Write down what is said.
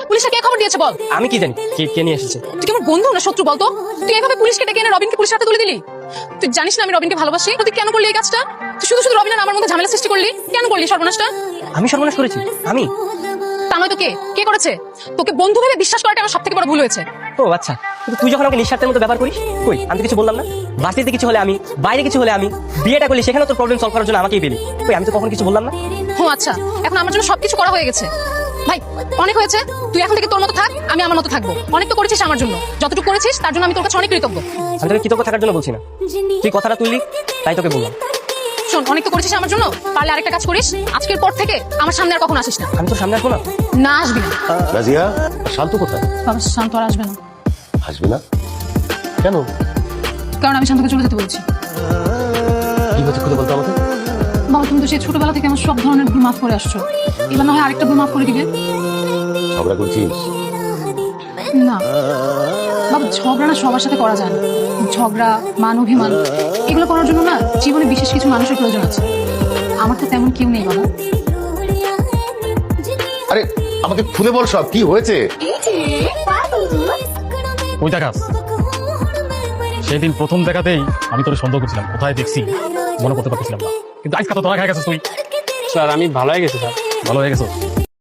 পুলিশে কে খবর দিয়েছে বল? আমি কি জানি কে নিয়ে এসেছে। তুই কি আমার বন্ধু না শত্রু বলতো? তুই এভাবে পুলিশকে ডেকে এনে রবিনকে পুলিশের হাতে তুলে দিলি। তুই জানিস না আমি রবিনকে ভালোবাসি। তুই কেন করলি এই কাজটা? তুই শুধু শুধু রবিন আর আমার মধ্যে ঝামেলা সৃষ্টি করলি। কেন করলি সর্বনাশটা? আমি সর্বনাশ করেছি? আমি? তা নয় তো কে করেছে? তোকে বন্ধু ভেবে বিশ্বাস করাটা আমার সবথেকে বড় ভুল হয়েছে। ও আচ্ছা, কিন্তু তুই যখন আমাকে নিঃস্বার্থের মতো ব্যবহার করিস, কই আমি তো কিছু বললাম না। বাড়িতে কিছু হলে আমি, বাইরে কিছু হলে আমি, বিয়েটা করলি সেখানে তোর প্রবলেম সলভ করার জন্য আমাকেই পেলি। কই আমি তো কখন কিছু বললাম না। ও আচ্ছা, এখন আমার জন্য সবকিছু করা হয়ে গেছে। ভাই অনেক হয়েছে, তুই এখন থেকে তোর মতো থাক, আমি আমার মতো থাকবো। অনেক তো করেছিস আমার জন্য, যতটুকু করেছিস তার জন্য আমি তোর কাছে অনেক কৃতজ্ঞ। আমি তোকে কৃতজ্ঞ থাকার জন্য বলছি না, তুই কথাটা তুললি তাই তোকে বললাম। শোন, অনেক তো করেছিস আমার জন্য, পারলে আরেকটা কাজ করিস, আজকের পর থেকে আমার সামনে আর কখনো আসিস না। আমি তোর সামনে আসবো না? না আসবি না। রাজিয়া, শান্ত কোথায়? বাবা শান্ত আর আসবে না। আসবে না কেন? কারণ আমি শান্তকে চলে যেতে বলছি। কি হচ্ছে খুলে বলতো আমাকে। বাবা তুমি তো সেই ছোটবেলা থেকে আমার সব ধরনের ভুল মাফ করে আসছো, এবার না হয় আরেকটা ভুল মাফ করে দিবে। ঝগড়া করছিস? না বাবা, ঝগড়া না সবার সাথে করা যায় না। ঝগড়া, মান অভিমান এগুলো করার জন্য না জীবনে বিশেষ কিছু মানুষের প্রয়োজন আছে। আমার তো তেমন কেউ নেই বাবা। আরে আমাকে খুলে বল সব কি হয়েছে। ওই দেখাস, সেদিন প্রথম দেখাতেই আমি তোর সন্দেহ করছিলাম, কোথায় দেখছি মনে করতে পারছিলাম না, কিন্তু আজকে তো ধরা খাই গেছিস তুই। স্যার আমি ভালো হয়ে গেছি স্যার। ভালো হয়ে গেছো?